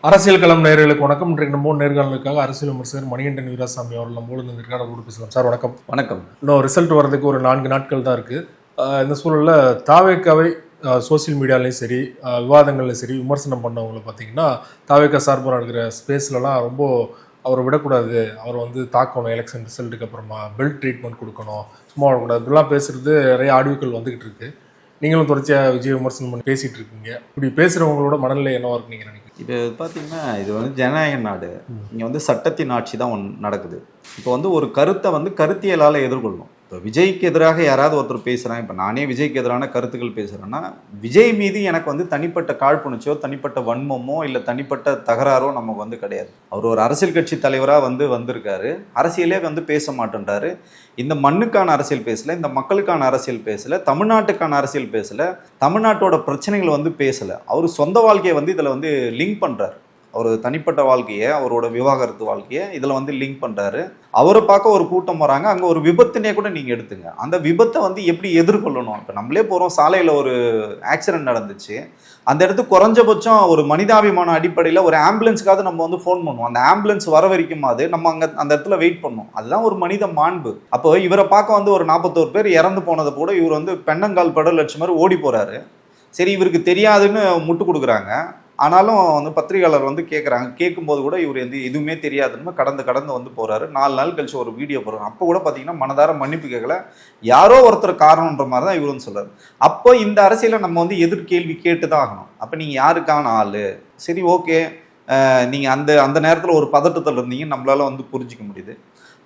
அரசியல் களம் நேயர்களுக்கு வணக்கம். இன்றைக்கு நம்ம நேர்காணலுக்காக அரசியல் விமர்சகர் மணிகண்டன் வீராசாமி அவர்கள் நம்மோடு இந்த நேர்காணலோடு பேசலாம். சார் வணக்கம். வணக்கம். இன்னும் ரிசல்ட் வர்றதுக்கு ஒரு 4 நாட்கள் தான் இருக்கு. இந்த சூழலில் தாவேக்காவை சோசியல் மீடியாலையும் சரி, விவாதங்கள்லையும் சரி விமர்சனம் பண்ணவங்களை பார்த்தீங்கன்னா தாவேக்கா சார்பாக இருக்கிற ஸ்பேஸ்லலாம் ரொம்ப அவரை விடக்கூடாது, அவர் வந்து தாக்கணும், எலெக்ஷன் ரிசல்ட்டுக்கு அப்புறமா பெல்ட் ட்ரீட்மெண்ட் கொடுக்கணும், சும்மா விடக்கூடாது, இப்படிலாம் பேசுறது நிறைய ஆடியோக்கள் வந்துகிட்டு இருக்கு. நீங்களும் தொடர்ச்சியாக விஜய் விமர்சனம் பண்ணி பேசிட்டு இருக்கீங்க. இப்படி பேசுகிறவங்களோட மனநிலை என்னவா இருக்கு நீங்கள் நினைக்கிறீங்க? இப்போ பார்த்தீங்கன்னா இது வந்து ஜனநாயக நாடு. இங்கே வந்து சட்டத்தின் ஆட்சி தான் நடக்குது. இப்போ வந்து ஒரு கருத்தை வந்து கருத்தியலால் எதிர்கொள்ளணும். இப்போ விஜய்க்கு எதிராக யாராவது ஒருத்தர் பேசுகிறேன், இப்போ நானே விஜய்க்கு எதிரான கருத்துக்கள் பேசுகிறேன்னா விஜய் மீது எனக்கு வந்து தனிப்பட்ட காழ்ப்புணர்ச்சியோ தனிப்பட்ட வன்மமோ இல்லை தனிப்பட்ட தகராறோ நமக்கு வந்து கிடையாது. அவர் ஒரு அரசியல் கட்சி தலைவராக வந்திருக்காரு, அரசியலே வந்து பேச மாட்டேன்றாரு. இந்த மண்ணுக்கான அரசியல் பேசலை, இந்த மக்களுக்கான அரசியல் பேசலை, தமிழ்நாட்டுக்கான அரசியல் பேசலை, தமிழ்நாட்டோட பிரச்சனைகளை வந்து பேசலை. அவர் சொந்த வாழ்க்கையை வந்து இதில் வந்து லிங்க் பண்ணுறாரு. அவர் தனிப்பட்ட வாழ்க்கையை, அவரோட விவாகரத்து வாழ்க்கையை இதில் வந்து லிங்க் பண்ணுறாரு. அவரை பார்க்க ஒரு கூட்டம் வராங்க, அங்கே ஒரு விபத்துனே கூட நீங்கள் எடுத்துங்க. அந்த விபத்தை வந்து எப்படி எதிர்கொள்ளணும்? இப்போ நம்மளே போகிறோம், சாலையில் ஒரு ஆக்சிடென்ட் நடந்துச்சு, அந்த இடத்துக்கு குறைஞ்சபட்சம் ஒரு மனிதாபிமான அடிப்படையில் ஒரு ஆம்புலன்ஸுக்காவது நம்ம வந்து ஃபோன் பண்ணுவோம். அந்த ஆம்புலன்ஸ் வர வரைக்குமாவது நம்ம அங்கே அந்த இடத்துல வெயிட் பண்ணோம். அதுதான் ஒரு மனித மாண்பு. அப்போ இவரை பார்க்க வந்து ஒரு 41 பேர் இறந்து போனதை கூட இவர் வந்து பெண்ணங்கால் படல் லட்சம் மாதிரி ஓடி போகிறாரு. சரி, இவருக்கு தெரியாதுன்னு முட்டு கொடுக்குறாங்க. ஆனாலும் வந்து பத்திரிகையாளர் வந்து கேட்குறாங்க, கேட்கும்போது கூட இவர் வந்து எதுவுமே தெரியாதுன்னு கடந்து வந்து போகிறாரு. 4 நாள் கழிச்சு ஒரு வீடியோ போடுறாரு. அப்போ கூட பார்த்தீங்கன்னா மனதார மன்னிப்பு கேட்கல, யாரோ ஒருத்தர் காரணன்ற மாதிரி தான் இவருன்னு சொல்கிறார். அப்போ இந்த அரசியலை நம்ம வந்து எதிர்கேள்வி கேட்டு தான் ஆகணும். அப்போ நீங்கள் யாருக்கான ஆள்? சரி, ஓகே, நீங்கள் அந்த நேரத்தில் ஒரு பதட்டத்தில் இருந்தீங்கன்னு நம்மளால வந்து புரிஞ்சிக்க முடியுது.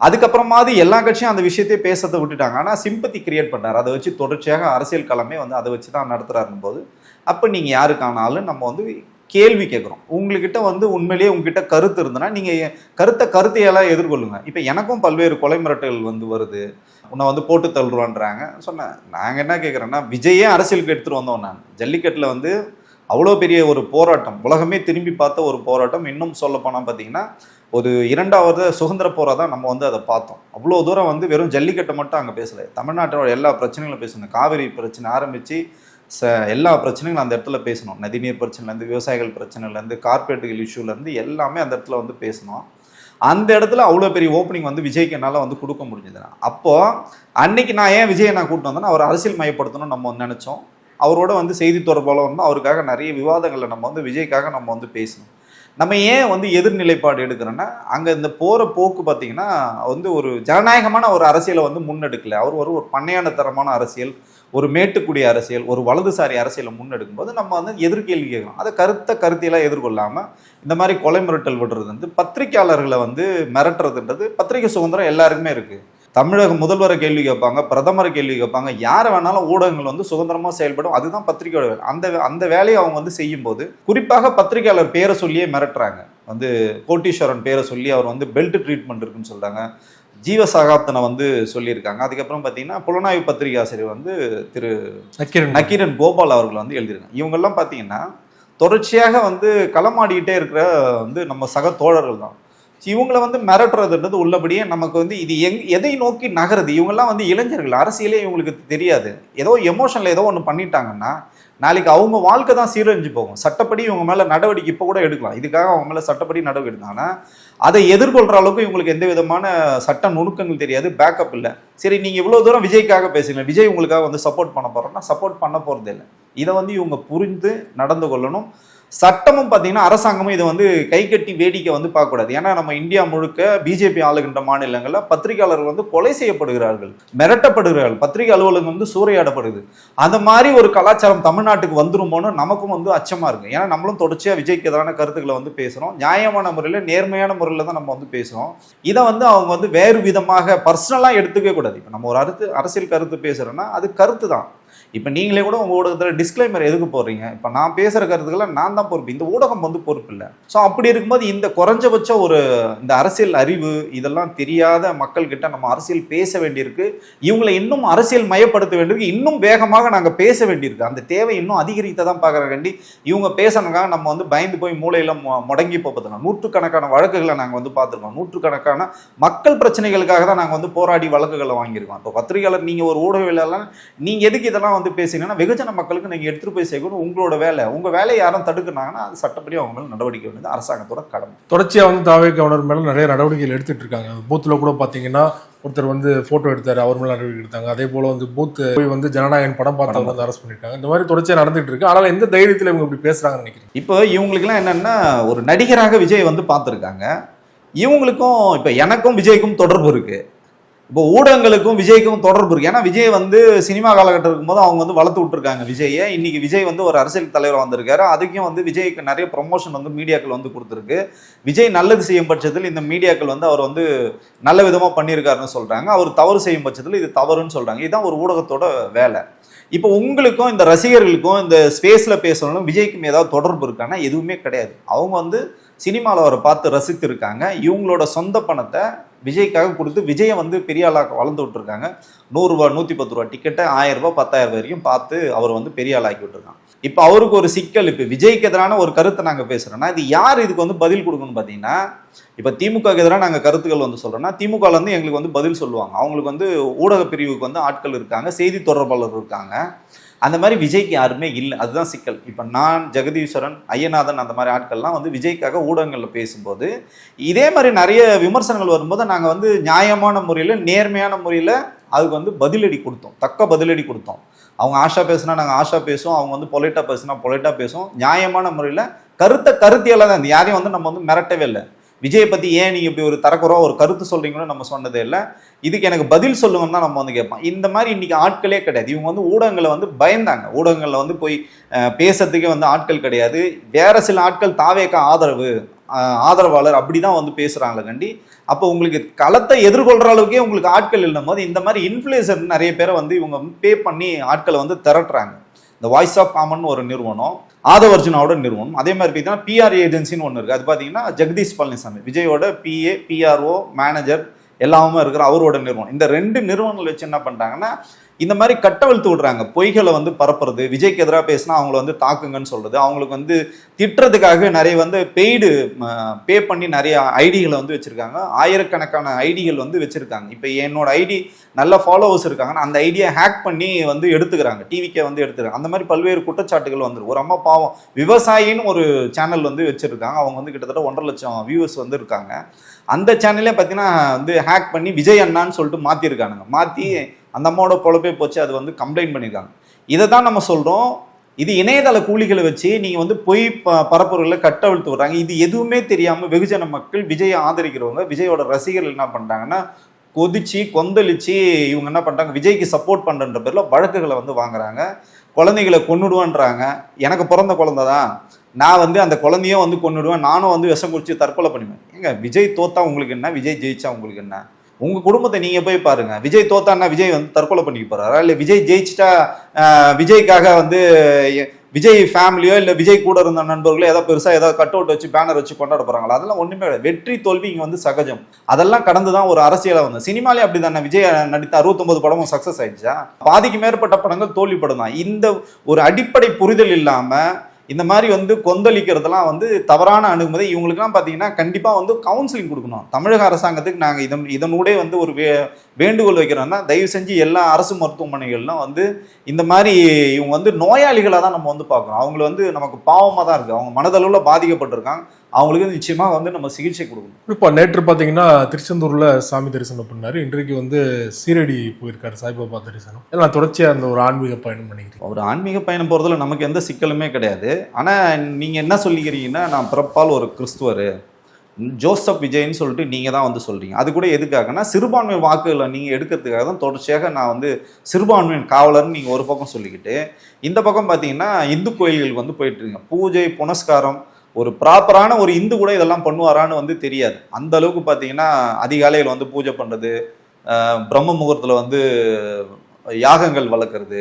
அதுக்கப்புறமாவது எல்லா கட்சியும் அந்த விஷயத்தையே பேசுறதை விட்டுட்டாங்க. ஆனால் சிம்பத்தி கிரியேட் பண்ணார். அதை வச்சு தொடர்ச்சியாக அரசியல் களமே வந்து அதை வச்சு தான் நடத்துகிறாருன்னு போது அப்போ நீங்கள் யாருக்கான ஆள் நம்ம வந்து கேள்வி கேட்குறோம். உங்ககிட்ட வந்து உண்மையிலேயே உங்ககிட்ட கருத்து இருந்ததுன்னா நீங்கள் கருத்தையெல்லாம் எதிர்கொள்ளுங்க. இப்போ எனக்கும் பல்வேறு கொலை மிரட்டல்கள் வந்து வருது, உன்னை வந்து போட்டு தள்ளுவான்றாங்க. சொன்னேன், நாங்கள் என்ன கேட்குறேன்னா, விஜயே அரசியலுக்கு எடுத்துகிட்டு வந்தோம். நான் ஜல்லிக்கட்டில் வந்து அவ்வளோ பெரிய ஒரு போராட்டம், உலகமே திரும்பி பார்த்த ஒரு போராட்டம். இன்னும் சொல்ல போனால் பார்த்தீங்கன்னா ஒரு 2வது சுதந்திர போராட்டம் நம்ம வந்து அதை பார்த்தோம். அவ்வளோ தூரம் வந்து வெறும் ஜல்லிக்கட்டை மட்டும் அங்கே பேசலை, தமிழ்நாட்டோட எல்லா பிரச்சனைகளும் பேசணும். காவிரி பிரச்சனை ஆரம்பித்து எல்லா பிரச்சனைகளும் அந்த இடத்துல பேசணும். நதிநீர் பிரச்சனைலேருந்து, விவசாயிகள் பிரச்சனைலேருந்து, கார்பரேட்டுகள் இஷ்யூலேருந்து எல்லாமே அந்த இடத்துல வந்து பேசணும். அந்த இடத்துல அவ்வளோ பெரிய ஓப்பனிங் வந்து விஜய்க்கு என்னால் வந்து கொடுக்க முடிஞ்சதுன்னா, அப்போது அன்னைக்கு நான் ஏன் விஜயை நான் கூப்பிட்டு வந்தேன்னா அவர் அரசியல் மையப்படுத்தணும்னு நம்ம வந்து நினச்சோம். அவரோட வந்து செய்தி தொடர்பாளர் வந்து அவருக்காக நிறைய விவாதங்களை நம்ம வந்து விஜய்க்காக நம்ம வந்து பேசணும். நம்ம ஏன் வந்து எதிர்நிலைப்பாடு எடுக்கிறோன்னா, அங்கே இந்த போகிற போக்கு பார்த்தீங்கன்னா வந்து ஒரு ஜனநாயகமான ஒரு அரசியலை வந்து முன்னெடுக்கலை. அவர் ஒரு பண்ணையான தரமான அரசியல், ஒரு மேட்டுக்குடிய அரசியல், ஒரு வலதுசாரி அரசியலை முன்னெடுக்கும் போது நம்ம வந்து எதிர்கேள்வி கேட்கணும். அதை கருத்தியெல்லாம் எதிர்கொள்ளாமல் இந்த மாதிரி கொலை மிரட்டல் விடுறது வந்து, பத்திரிகையாளர்களை வந்து மிரட்டுறதுன்றது, பத்திரிகை சுதந்திரம் எல்லாருக்குமே இருக்குது. தமிழக முதல்வரை கேள்வி கேட்பாங்க, பிரதமரை கேள்வி கேட்பாங்க, யாரை வேணாலும் ஊடகங்கள் வந்து சுதந்திரமாக செயல்படும். அதுதான் பத்திரிகையோட வேலை. அந்த வேலையை அவங்க வந்து செய்யும்போது குறிப்பாக பத்திரிகையாளர் பேரை சொல்லியே மிரட்டுறாங்க. வந்து கோட்டீஸ்வரன் பேரை சொல்லி அவர் வந்து பெல்ட் ட்ரீட்மெண்ட் இருக்குன்னு சொல்கிறாங்க, ஜீவசகாப்தனை வந்து சொல்லியிருக்காங்க. அதுக்கப்புறம் பார்த்தீங்கன்னா புலனாய்வு பத்திரிகை ஆசிரியர் வந்து திரு நக்கீரன் கோபால் அவர்கள் வந்து எழுதியிருக்காங்க. இவங்கெல்லாம் பார்த்தீங்கன்னா தொடர்ச்சியாக வந்து களமாடிக்கிட்டே இருக்கிற வந்து நம்ம சக தோழர்கள் தான். இவங்களை வந்து மிரட்டுறதுன்றது உள்ளபடியே நமக்கு வந்து இது எதை நோக்கி நகருது? இவங்கெல்லாம் வந்து இளைஞர்கள், அரசியலே இவங்களுக்கு தெரியாது. ஏதோ எமோஷனில் ஏதோ ஒன்று பண்ணிட்டாங்கன்னா நாளைக்கு அவங்க வாழ்க்கை தான் சீரழிஞ்சு போகும். சட்டப்படி இவங்க மேலே நடவடிக்கை இப்போ கூட எடுக்கலாம், இதுக்காக அவங்க மேலே சட்டப்படி நடவடிக்கை எடுத்தாங்கன்னா அதை எதிர்கொள்கிற அளவுக்கு இவங்களுக்கு எந்த விதமான சட்ட நுணுக்கங்கள் தெரியாது, பேக்கப் இல்லை. சரி, நீங்கள் இவ்வளோ தூரம் விஜய்க்காக பேசுங்க, விஜய் உங்களுக்காக வந்து சப்போர்ட் பண்ண போகிறோன்னா சப்போர்ட் பண்ண போகிறது இல்லை. இதை வந்து இவங்க புரிந்து நடந்து கொள்ளணும். சட்டமும் பார்த்தீங்கன்னா அரசாங்கமும் இதை வந்து கை கட்டி வேடிக்கை வந்து பார்க்கக்கூடாது. ஏன்னா நம்ம இந்தியா முழுக்க பிஜேபி ஆளுகின்ற மாநிலங்களில் பத்திரிகையாளர்கள் வந்து கொலை செய்யப்படுகிறார்கள், மிரட்டப்படுகிறார்கள், பத்திரிகை அலுவலகம் வந்து சூறையாடப்படுது. அந்த மாதிரி ஒரு கலாச்சாரம் தமிழ்நாட்டுக்கு வந்துருமோன்னு நமக்கும் வந்து அச்சமாக இருக்குது. ஏன்னா நம்மளும் தொடர்ச்சியாக விஜய்க்கு எதிரான கருத்துக்களை வந்து பேசுகிறோம், நியாயமான முறையில் நேர்மையான முறையில் தான் நம்ம வந்து பேசுகிறோம். இதை வந்து அவங்க வந்து வேறு விதமாக பர்சனலாக எடுத்துக்கவே கூடாது. இப்போ நம்ம ஒரு அரசியல் கருத்து பேசுகிறோன்னா அது கருத்து தான். இப்போ நீங்களே கூட உங்கள் ஊடகத்தில் டிஸ்க்ளைமர் எதுக்கு போடுறீங்க? இப்போ நான் பேசுகிற கருத்துக்களை நான் தான் பொறுப்பு, இந்த ஊடகம் வந்து பொறுப்பு இல்லை. ஸோ அப்படி இருக்கும்போது இந்த குறைஞ்சபட்ச ஒரு இந்த அரசியல் அறிவு இதெல்லாம் தெரியாத மக்கள்கிட்ட நம்ம அரசியல் பேச வேண்டியிருக்கு. இவங்களை இன்னும் அரசியல் மயப்படுத்த வேண்டியிருக்கு, இன்னும் வேகமாக நாங்கள் பேச வேண்டியிருக்கு. அந்த தேவை இன்னும் அதிகரித்த தான் பார்க்குறக்காண்டி இவங்க பேசணுக்காக நம்ம வந்து பயந்து போய் மூளையில் முடங்கி போகிறதுனா நூற்றுக்கணக்கான வழக்குகளை நாங்கள் வந்து பார்த்துருக்கோம். நூற்றுக்கணக்கான மக்கள் பிரச்சனைகளுக்காக தான் நாங்கள் வந்து போராடி வழக்குகளை வாங்கியிருக்கோம். இப்போ பத்திரிகையாளர், நீங்கள் ஒரு ஊடகவியலாளர், நீங்கள் எதுக்கு இதெல்லாம் இதெல்லாம் வந்து பேசினீங்கன்னா வெகுஜன மக்களுக்கு நீங்கள் எடுத்துகிட்டு போய் சேர்க்கணும் உங்களோட வேலை. உங்கள் வேலையை யாரும் தடுக்குனாங்கன்னா அது சட்டப்படி அவங்க மேலே நடவடிக்கை வேண்டியது அரசாங்கத்தோட கடமை. தொடர்ச்சியாக வந்து தாவேக்காவினர் மேலே நிறைய நடவடிக்கைகள் எடுத்துட்டு இருக்காங்க. பூத்தில் கூட பார்த்தீங்கன்னா ஒருத்தர் வந்து ஃபோட்டோ எடுத்தார், அவர் மேலே நடவடிக்கை எடுத்தாங்க. அதே போல் வந்து பூத்து போய் வந்து ஜனநாயகன் படம் பார்த்தவங்க வந்து அரெஸ்ட் பண்ணியிருக்காங்க. இந்த மாதிரி தொடர்ச்சியாக நடந்துட்டு இருக்கு. ஆனால் எந்த தைரியத்தில் இவங்க இப்படி பேசுகிறாங்கன்னு நினைக்கிறீங்க? இப்போ இவங்களுக்குலாம் என்னென்னா ஒரு நடிகராக விஜய் வந்து பார்த்துருக்காங்க. இவங்களுக்கும் இப்போ எனக்கும் விஜய்க்கும் தொடர்பு இருக்குது. இப்போ ஊடகங்களுக்கும் விஜய்க்கும் தொடர்பு இருக்கு. ஏன்னா விஜய் வந்து சினிமா காலகட்டம் இருக்கும்போது அவங்க வந்து வளர்த்து விட்டுருக்காங்க விஜயை. இன்னைக்கு விஜய் வந்து ஒரு அரசியல் தலைவர் வந்திருக்காரு. அதுக்கும் வந்து விஜய்க்கு நிறைய ப்ரொமோஷன் வந்து மீடியாக்கள் வந்து கொடுத்துருக்கு. விஜய் நல்லது செய்யும் பட்சத்தில் இந்த மீடியாக்கள் வந்து அவர் வந்து நல்ல விதமாக பண்ணியிருக்காருன்னு சொல்றாங்க. அவர் தவறு செய்யும் பட்சத்தில் இது தவறுன்னு சொல்றாங்க. இதுதான் ஒரு ஊடகத்தோட வேலை. இப்போ உங்களுக்கும் இந்த ரசிகர்களுக்கும் இந்த ஸ்பேஸ்ல பேசணும் விஜய்க்கும் ஏதாவது தொடர்பு இருக்கான்னா எதுவுமே கிடையாது. அவங்க வந்து சினிமாவில் அவரை பார்த்து ரசித்து இருக்காங்க. இவங்களோட சொந்த பணத்தை விஜய்க்காக கொடுத்து விஜயை வந்து பெரிய ஆளாக வளர்ந்து விட்டுருக்காங்க. 100 ரூபா 110 ரூபா டிக்கெட்டை 1000 ரூபா 10,000 வரைக்கும் பார்த்து அவர் வந்து பெரிய ஆளாக்கி விட்டுருக்காங்க. இப்போ அவருக்கு ஒரு சிக்கல். இப்போ விஜய்க்கு எதிரான ஒரு கருத்தை நாங்கள் பேசுகிறோன்னா இது யார் இதுக்கு வந்து பதில் கொடுக்கணும்னு பார்த்தீங்கன்னா, இப்போ திமுகவுக்கு எதிராக நாங்கள் கருத்துக்கள் வந்து சொல்கிறோன்னா திமுகவில் வந்து எங்களுக்கு வந்து பதில் சொல்லுவாங்க. அவங்களுக்கு வந்து ஊடக பிரிவுக்கு வந்து ஆட்கள் இருக்காங்க, செய்தி தொடர்பாளர் இருக்காங்க. அந்த மாதிரி விஜய்க்கு யாருமே இல்லை. அதுதான் சிக்கல். இப்போ நான், ஜெகதீஸ்வரன், ஐயநாதன் அந்த மாதிரி ஆட்கள்லாம் வந்து விஜய்க்காக ஊடகங்களில் பேசும்போது இதே மாதிரி நிறைய விமர்சனங்கள் வரும்போது நாங்கள் வந்து நியாயமான முறையில் நேர்மையான முறையில் அதுக்கு வந்து பதிலடி கொடுத்தோம், தக்க பதிலடி கொடுத்தோம். அவங்க ஆஷா பேசுனா நாங்கள் ஆஷா பேசுவோம், அவங்க வந்து பொலைட்டாக பேசுனா பொலைட்டாக பேசுவோம். நியாயமான முறையில் கருத்தியெல்லாம் தான். யாரையும் வந்து நம்ம வந்து மிரட்டவே இல்லை. விஜயை பற்றி ஏன் நீங்கள் இப்படி ஒரு தரக்குறோம் ஒரு கருத்து சொல்கிறீங்களோ நம்ம சொன்னதே இல்லை. இதுக்கு எனக்கு பதில் சொல்லுங்கன்னு தான் நம்ம வந்து கேட்போம். இந்த மாதிரி இன்றைக்கி ஆட்களே கிடையாது. இவங்க வந்து ஊடகங்களை வந்து பயந்தாங்க. ஊடகங்களில் வந்து போய் பேசுறதுக்கே வந்து ஆட்கள் கிடையாது. வேறு சில ஆட்கள் தாவேக்கா ஆதரவாளர் அப்படி தான் வந்து பேசுகிறாங்களே கண்டி. அப்போ உங்களுக்கு களத்தை எதிர்கொள்கிற அளவுக்கே உங்களுக்கு ஆட்கள் இல்லைம் போது இந்த மாதிரி இன்ஃப்ளூயன்சர் நிறைய பேரை வந்து இவங்க பே பண்ணி ஆட்களை வந்து திரட்டுறாங்க. இந்த வாய்ஸ் ஆஃப் காமன் ஒரு நிறுவனம், ஆதவர்ஜுனாவோட நிறுவனம். அதே மாதிரி பார்த்தீங்கன்னா பிஆர் ஏஜென்சின்னு ஒன்று இருக்குது. அது பார்த்தீங்கன்னா ஜெகதீஷ் பழனிசாமி விஜயோட பிஏ, பிஆர்ஓ, மேனேஜர் எல்லாமே இருக்கிற அவரோட நிறுவனம். இந்த 2 நிறுவனங்கள் வச்சு என்ன பண்ணுறாங்கன்னா இந்த மாதிரி கட்டவிழ்த்து விடுறாங்க. பொய்களை வந்து பரப்புறது, விஜய்க்கு எதிராக பேசினா அவங்கள வந்து தாக்குங்கன்னு சொல்றது, அவங்களுக்கு வந்து திட்டுறதுக்காக நிறைய வந்து பெய்டு பே பண்ணி நிறைய ஐடிகளை வந்து வச்சிருக்காங்க. ஆயிரக்கணக்கான ஐடிகள் வந்து வச்சிருக்காங்க. இப்போ என்னோட ஐடி நல்ல ஃபாலோவர்ஸ் இருக்காங்கன்னா அந்த ஐடியை ஹேக் பண்ணி வந்து எடுத்துக்கிறாங்க, டிவிக்கே வந்து எடுத்துக்கிறாங்க. அந்த மாதிரி பல்வேறு குற்றச்சாட்டுகள் வந்துருக்கு. ஒரு அம்மா பாவம் விவசாயின்னு ஒரு சேனல் வந்து வச்சிருக்காங்க. அவங்க வந்து கிட்டத்தட்ட 1.5 லட்சம் வியூவர்ஸ் வந்து இருக்காங்க. அந்த சேனலே பார்த்தீங்கன்னா வந்து ஹேக் பண்ணி விஜய் அண்ணான்னு சொல்லிட்டு மாற்றிருக்கானுங்க. மாற்றி அந்த அம்மாவோட பொழப்பே போச்சு. அது வந்து கம்ப்ளைண்ட் பண்ணியிருக்காங்க. இதை தான் நம்ம சொல்கிறோம். இது இணையதள கூலிகளை வச்சு நீங்கள் வந்து பொய் பரப்புரைகளை கட்டவிழ்த்து விடுறாங்க. இது எதுவுமே தெரியாமல் வெகுஜன மக்கள், விஜயை ஆதரிக்கிறவங்க, விஜயோட ரசிகர்கள் என்ன பண்ணுறாங்கன்னா கொதிச்சு கொந்தளிச்சு இவங்க என்ன பண்ணுறாங்க, விஜய்க்கு சப்போர்ட் பண்ணுறன்ற பேரில் வழக்குகளை வந்து வாங்குறாங்க. குழந்தைகளை கொன்னுடுவான்றாங்க. எனக்கு பிறந்த குழந்தை தான், நான் வந்து அந்த குழந்தையும் வந்து கொன்னுடுவேன், நானும் வந்து விஷம் குடிச்சு தற்கொலை பண்ணுவேன். ஏங்க விஜய் தோத்தா உங்களுக்கு என்ன, விஜய் ஜெயிச்சா உங்களுக்கு என்ன? உங்க குடும்பத்தை நீங்க போய் பாருங்க. விஜய் தோத்தான்னா விஜய் வந்து தற்கொலை பண்ணிக்க போறாரா, இல்லை விஜய் ஜெயிச்சிட்டா விஜய்க்காக வந்து விஜய் ஃபேமிலியோ இல்லை விஜய் கூட இருந்த நண்பர்களோ ஏதாவது பெருசாக ஏதாவது கட் அவுட் வச்சு பேனர் வச்சு கொண்டாட போறாங்களா? அதெல்லாம் ஒன்றுமே கிடையாது. வெற்றி தோல்வி இங்கே வந்து சகஜம். அதெல்லாம் கடந்து தான் ஒரு அரசியலாக வந்து சினிமாலே அப்படி தானே. விஜய் நடித்த 69 படமும் சக்ஸஸ் ஆயிடுச்சா? பாதிக்கு மேற்பட்ட படங்கள் தோல்வி படம் தான். இந்த ஒரு அடிப்படை புரிதல் இல்லாமல் இந்த மாதிரி வந்து கொந்தளிக்கிறதுலாம் வந்து தவறான அணுகுமுறை. இவங்களுக்குலாம் பார்த்தீங்கன்னா கண்டிப்பாக வந்து கவுன்சிலிங் கொடுக்கணும். தமிழக அரசாங்கத்துக்கு நாங்கள் இதனூடே வந்து ஒரு வேண்டுகோள் வைக்கிறோம்னா தயவு செஞ்சு எல்லா அரசு மருத்துவமனைகள்லாம் வந்து இந்த மாதிரி இவங்க வந்து நோயாளிகளாக தான் நம்ம வந்து பார்க்குறோம். அவங்கள வந்து நமக்கு பாவமாக தான் இருக்குது. அவங்க மனதளவில் பாதிக்கப்பட்டிருக்காங்க. அவங்களுக்கு நிச்சயமாக வந்து நம்ம சிகிச்சை கொடுக்கணும். இப்போ நேற்று பார்த்தீங்கன்னா திருச்செந்தூரில் சாமி தரிசனம் பண்ணார். இன்றைக்கு வந்து சீரடி போயிருக்காரு சாய்பாபா தரிசனம். எல்லாம் தொடர்ச்சியாக அந்த ஒரு ஆன்மீக பயணம் பண்ணிக்கிறேன். ஒரு ஆன்மீக பயணம் போகிறதுல நமக்கு எந்த சிக்கலுமே கிடையாது. ஆனால் நீங்கள் என்ன சொல்லிக்கிறீங்கன்னா நான் பிறப்பால் ஒரு கிறிஸ்துவர் ஜோசப் விஜய்ன்னு சொல்லிட்டு நீங்கள் தான் வந்து சொல்கிறீங்க. அது கூட எதுக்காகனா சிறுபான்மை வாக்குகளை நீங்கள் எடுக்கிறதுக்காக தான் தொடர்ச்சியாக நான் வந்து சிறுபான்மையின் காவலர்னு நீங்கள் ஒரு பக்கம் சொல்லிக்கிட்டு இந்த பக்கம் பார்த்தீங்கன்னா இந்து கோயில்களுக்கு வந்து போயிட்டுருங்க. பூஜை புனஸ்காரம் ஒரு ப்ராப்பரான ஒரு இந்து கூட இதெல்லாம் பண்ணுவாரான்னு வந்து தெரியாது. அந்த அளவுக்கு பார்த்தீங்கன்னா அதிகாலையில் வந்து பூஜை பண்ணுறது, பிரம்ம முகூர்த்தத்தில் வந்து யாகங்கள் வளர்க்குறது,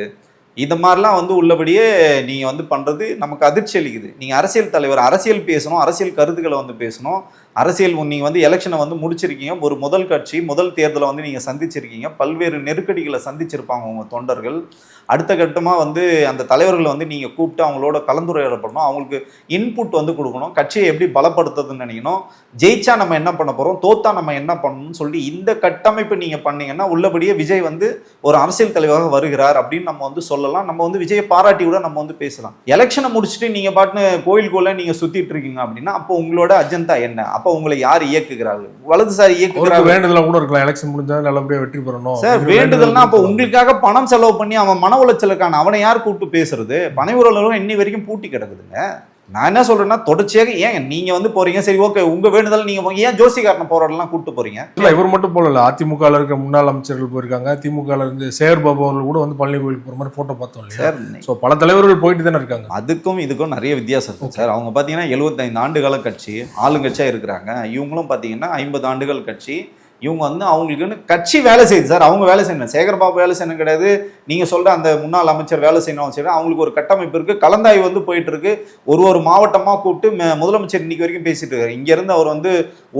இந்த மாதிரிலாம் வந்து உள்ளபடியே நீங்கள் வந்து பண்ணுறது நமக்கு அதிர்ச்சி அளிக்குது. நீங்கள் அரசியல் தலைவர், அரசியல் பேசணும், அரசியல் கருத்துக்களை வந்து பேசணும், அரசியல் நீங்க வந்து எலெக்ஷனை வந்து முடிச்சிருக்கீங்க, ஒரு முதல் கட்சி முதல் தேர்தலை வந்து நீங்க சந்திச்சிருக்கீங்க, பல்வேறு நெருக்கடிகளை சந்திச்சிருப்பாங்க உங்க தொண்டர்கள். அடுத்த கட்டமா வந்து அந்த தலைவர்களை வந்து நீங்க கூப்பிட்டு அவங்களோட கலந்துரையாடல் பண்ணணும், அவங்களுக்கு இன்புட் வந்து கொடுக்கணும், கட்சியை எப்படி பலப்படுத்துறதுன்னு நினைக்கணும், ஜெயிச்சா நம்ம என்ன பண்ண போறோம், தோத்தா நம்ம என்ன பண்ணணும்னு சொல்லி இந்த கட்டமைப்பு நீங்க பண்ணீங்கன்னா உள்ளபடியே விஜய் வந்து ஒரு அரசியல் தலைவராக வருகிறார் அப்படின்னு நம்ம வந்து சொல்லலாம். நம்ம வந்து விஜயை பாராட்டி கூட நம்ம வந்து பேசலாம். எலெக்ஷனை முடிச்சுட்டு நீங்க பாட்டுன்னு கோயிலுக்குள்ள நீங்க சுத்திட்டு இருக்கீங்க அப்படின்னா அப்போ உங்களோட அஜெண்டா என்ன? அப்போ உங்களை யார் இயக்குகிறார்கள்? வலதுசாரி இயக்குகிறார்கள். வேண்டுதலா கூட இருக்கலாம், எலெக்ஷன் முடிஞ்சா நல்லபடியா வெற்றி பெறணும் சார். வேண்டுதல்னா அப்போ உங்களுக்காக பணம் செலவு பண்ணி அவன் மன உளைச்சலுக்கான அவனை யார் கூப்பிட்டு பேசுறது? பனை உறவுகளும் இன்னி வரைக்கும் பூட்டி கிடக்குதுங்க. நான் என்ன சொல்றேன்னா தொடர்ச்சியாக ஏன் நீங்க வந்து போறீங்க, சரி ஓகே உங்க வேண்டுதல் நீங்க ஏன் ஜோசிகாரனை போராடலாம் கூப்பிட்டு போறீங்க? இல்ல இவர் மட்டும் போல, அதிமுக இருக்க முன்னாள் அமைச்சர்கள் போயிருக்காங்க, திமுக இருந்து சேகர் பாபு அவர்கள் கூட வந்து பழனி கோயிலுக்கு போற மாதிரி போட்டோ பார்த்தோம் இல்லையா? சோ பல தலைவர்கள் போயிட்டு தானே இருக்காங்க. அதுக்கும் இதுக்கும் நிறைய வித்தியாசம் இருக்கு சார். அவங்க பாத்தீங்கன்னா 75 ஆண்டுகால கட்சி ஆளுங்கட்சியா இருக்கிறாங்க, இவங்களும் பாத்தீங்கன்னா 50 ஆண்டுகள் கட்சி. இவங்க வந்து அவங்களுக்குன்னு கட்சி வேலை செய்யுது சார். அவங்க வேலை செய்யணும், சேகர்பாபு வேலை செய்யணும் கிடையாது, நீங்க சொல்ற அந்த முன்னாள் அமைச்சர் வேலை செய்யணும் சரி. அவங்களுக்கு ஒரு கட்டமைப்பு இருக்கு, கலந்தாய்வு வந்து போயிட்டு இருக்கு. ஒரு மாவட்டமா கூப்பிட்டு முதலமைச்சர் இன்னைக்கு வரைக்கும் பேசிட்டு இருக்காரு. இங்க இருந்து அவர் வந்து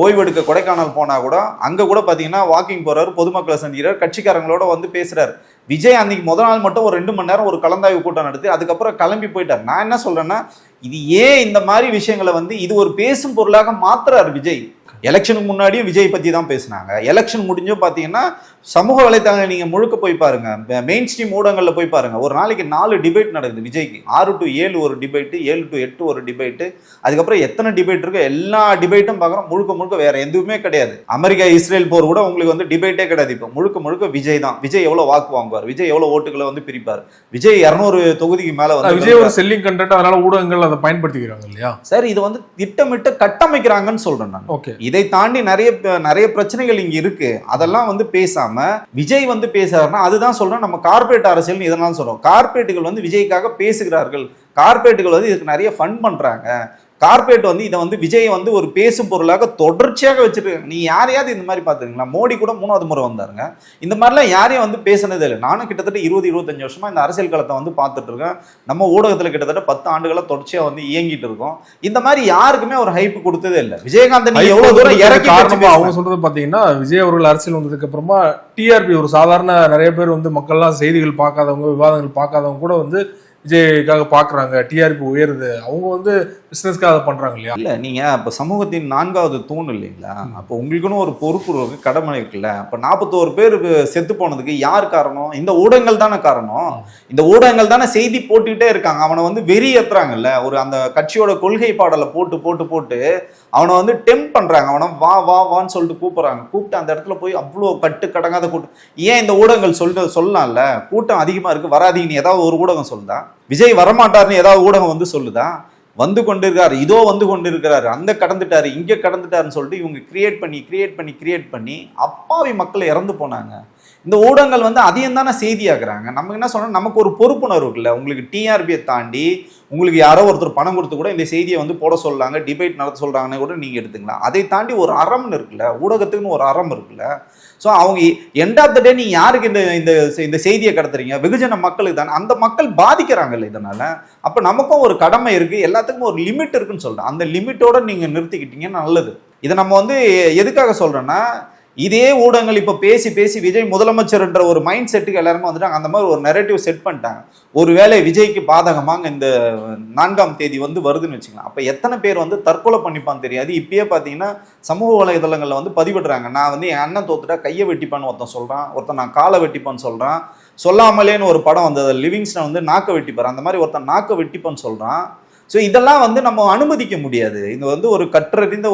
ஓய்வெடுக்க கொடைக்கானல் போனா கூட அங்க கூட பாத்தீங்கன்னா வாக்கிங் போறாரு, பொதுமக்களை சந்திக்கிறார், கட்சிக்காரங்களோட வந்து பேசுறாரு. விஜய் அன்னைக்கு முதல் நாள் மட்டும் ஒரு 2 மணி நேரம் ஒரு கலந்தாய்வு கூட்டம் நடத்தி அதுக்கப்புறம் கிளம்பி போயிட்டார். நான் என்ன சொல்றேன்னா இது ஏன் இந்த மாதிரி விஷயங்களை வந்து இது ஒரு பேசும் பொருளாக மாத்துறாரு விஜய். எலெக்ஷனுக்கு முன்னாடியும் விஜய் பத்தி தான் பேசினாங்க, எலெக்ஷன் முடிஞ்சும் பாத்தீங்கன்னா சமூக வலைத்தளங்கள் நீங்க முழுக்க போய் பாருங்க, மெயின் ஸ்ட்ரீம் ஊடகங்கள்ல போய் பாருங்க, ஒரு நாளைக்கு 4 டிபேட் நடக்குது விஜய்க்கு. 6 to 7 ஒரு டிபேட்டு, 7 to 8 ஒரு டிபேட்டு, அதுக்கப்புறம் எத்தனை டிபேட் இருக்கு எல்லா டிபேட்டும் பார்க்குறோம். முழுக்க வேற எதுவுமே கிடையாது. அமெரிக்கா இஸ்ரேல் போர் கூட உங்களுக்கு வந்து டிபேட்டே கிடையாது. இப்போ முழுக்க விஜய் தான். விஜய் எவ்வளவு வாக்கு வாங்குவார், விஜய் எவ்வளவு ஓட்டுகளை வந்து பிரிப்பார், விஜய் 200 தொகுதிக்கு மேல வந்து விஜய் ஒரு செல்லிங் கண்டென்ட், அதனால ஊடகங்கள் அதை பயன்படுத்திக்கிறாங்க இல்லையா சார். இது வந்து திட்டமிட்டு கட்டமைக்கிறாங்கன்னு சொல்றேன் நான். ஓகே, இதை தாண்டி நிறைய பிரச்சனைகள் இங்க இருக்கு. அதெல்லாம் வந்து பேசாம விஜய் வந்து பேசுறாருன்னா அதுதான் சொல்றேன், நம்ம கார்பரேட் அரசியல் இதனால சொல்றோம். கார்பரேட்டுகள் வந்து விஜய்க்காக பேசுகிறார்கள், கார்பரேட்டுகள் வந்து இதுக்கு நிறைய ஃபண்ட் பண்றாங்க, கார்பரேட் வந்து இதை வந்து விஜய் வந்து ஒரு பேசும் பொருளாக தொடர்ச்சியாக வச்சிருக்காங்க. நீ யாரையாவது இந்த மாதிரி பாத்துருங்களா? மோடி கூட 3வது முறை வந்தாருங்க, இந்த மாதிரிலாம் யாரையும் வந்து பேசினதே இல்லை. நானும் கிட்டத்தட்ட 20-25 வருஷமா இந்த அரசியல் களத்தை வந்து பார்த்துட்டு இருக்கேன். நம்ம ஊடகத்துல கிட்டத்தட்ட 10 ஆண்டுகளா தொடர்ச்சியா வந்து இயங்கிட்டு இருக்கோம். இந்த மாதிரி யாருக்குமே ஒரு ஹைப் கொடுத்ததே இல்லை. விஜயகாந்த் நீங்க எவ்வளவு தூரம் இறக்கி காரணமா அவங்க சொல்றது பாத்தீங்கன்னா விஜய் அவர்கள் அரசியல் வந்ததுக்கு அப்புறமா டிஆர்பி ஒரு சாதாரண நிறைய பேர் வந்து மக்கள்லாம் செய்திகள் பார்க்காதவங்க, விவாதங்கள் பார்க்காதவங்க கூட வந்து விஜய்க்காக பாக்குறாங்க, டிஆர்பி உயருது, அவங்க வந்து பிசினஸ்க்காக அதை பண்றாங்க இல்லையா? இல்ல நீங்க அப்ப சமூகத்தின் 4வது தூண் இல்லைங்களா? அப்ப உங்களுக்குன்னு ஒரு பொறுப்பு இருக்கு, கடமை இருக்குல்ல. அப்ப 41 பேருக்கு செத்து போனதுக்கு யார் காரணம்? இந்த ஊடகங்கள் தானே காரணம். இந்த ஊடகங்கள் தானே செய்தி போட்டுக்கிட்டே இருக்காங்க. அவனை வந்து வெறி ஏத்துறாங்கல்ல, ஒரு அந்த கட்சியோட கொள்கை பாடலை போட்டு அவனை வந்து டெம்ப் பண்றாங்க, அவனை வான்னு சொல்லிட்டு கூப்பிட்டு அந்த இடத்துல போய் அவ்வளோ கட்டு கடங்காத கூட்டம். ஏன் இந்த ஊடகங்கள் சொல்லலாம்ல, கூட்டம் அதிகமா இருக்கு வராதீங்கன்னு ஏதாவது ஒரு ஊடகம் சொல்லுதா? விஜய் வரமாட்டாருன்னு ஏதாவது ஊடகம் வந்து சொல்லுதா? வந்து கொண்டிருக்காரு, இதோ வந்து கொண்டிருக்கிறாரு, அந்த கடந்துட்டாரு, இங்க கடந்துட்டாருன்னு சொல்லிட்டு இவங்க கிரியேட் பண்ணி அப்பாவி மக்கள் இறந்து போனாங்க. இந்த ஊடகங்கள் வந்து அதையும் தானே செய்தியாக்குறாங்க. நம்ம என்ன சொல்றோம், நமக்கு ஒரு பொறுப்புணர்வு இருக்குல்ல. உங்களுக்கு டிஆர்பியை தாண்டி உங்களுக்கு யாரோ ஒருத்தர் பணம் கொடுத்து கூட இந்த செய்தியை வந்து போட சொல்றாங்க, டிபேட் நடத்த சொல்றாங்கன்னு கூட நீங்க எடுத்துக்கலாம். அதை தாண்டி ஒரு அறம்னு இருக்குல்ல, ஊடகத்துக்குன்னு ஒரு அறம் இருக்குல்ல. ஸோ அவங்க எண்ட் ஆஃப் த டே நீங்க யாருக்கு இந்த செய்தியை கடத்துறீங்க? வெகுஜன மக்களுக்கு தானே. அந்த மக்கள் பாதிக்கிறாங்கல்ல இதனால. அப்ப நமக்கும் ஒரு கடமை இருக்கு, எல்லாத்துக்கும் ஒரு லிமிட் இருக்குன்னு சொல்றேன். அந்த லிமிட்டோட நீங்க நிறுத்திக்கிட்டீங்கன்னா நல்லது. இதை நம்ம வந்து எதுக்காக சொல்றேன்னா, இதே ஊடகங்கள் இப்ப பேசி விஜய் முதலமைச்சர் என்ற ஒரு மைண்ட் செட்டுக்கு எல்லாருமே வந்துட்டாங்க. அந்த மாதிரி ஒரு நெரேட்டிவ் செட் பண்ணிட்டாங்க. ஒருவேளை விஜய்க்கு பாதகமாக இந்த 4ஆம் தேதி வந்து வருதுன்னு வச்சுக்கலாம். அப்ப எத்தனை பேர் வந்து தற்கொலை பண்ணிப்பான்னு தெரியாது. இப்பயே பாத்தீங்கன்னா சமூக வலைதளங்கள்ல வந்து பதிவிடுறாங்க, நான் வந்து என் அண்ணன் தோத்துட்டா கையை வெட்டிப்பான்னு ஒருத்தன் சொல்றான், ஒருத்தன் நான் காலை வெட்டிப்பான்னு சொல்றான். சொல்லாமலேன்னு ஒரு படம் வந்தது, லிவிங்ஸ்டன் வந்து நாக்க வெட்டிப்பார், அந்த மாதிரி ஒருத்தன் நாக்க வெட்டிப்பான்னு சொல்றான். ஸோ இதெல்லாம் வந்து நம்ம அனுமதிக்க முடியாது. இது வந்து ஒரு கற்றறிந்த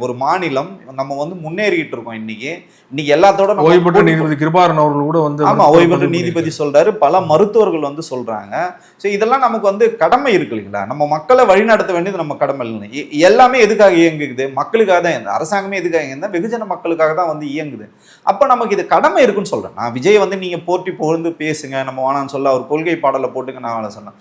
ஒரு மாநிலம். நம்ம வந்து முன்னேறிக்கிட்டு இருக்கோம். இன்னைக்கு எல்லாத்தோட ஓய்வு பெற்ற நீதிபதி கிருபாரன் அவர்கள் கூட வந்து ஓய்வு பெற்ற நீதிபதி சொல்றாரு, பல மருத்துவர்கள் வந்து சொல்றாங்க. ஸோ இதெல்லாம் நமக்கு வந்து கடமை இருக்கு இல்லைங்களா? நம்ம மக்களை வழிநடத்த வேண்டியது நம்ம கடமை இல்லை. எல்லாமே எதுக்காக இயங்குது? மக்களுக்காக தான். அரசாங்கமே எதுக்காக இயங்குது? வெகுஜன மக்களுக்காக தான் வந்து இயங்குது. அப்ப நமக்கு இது கடமை இருக்குன்னு சொல்றேன். நான் விஜய் வந்து நீங்க போட்டி புகழ்ந்து பேசுங்க, நம்ம வேணான்னு சொல்ல அவர் கொள்கை பாடலை போட்டுங்க, நான் வேணா சொன்னேன்.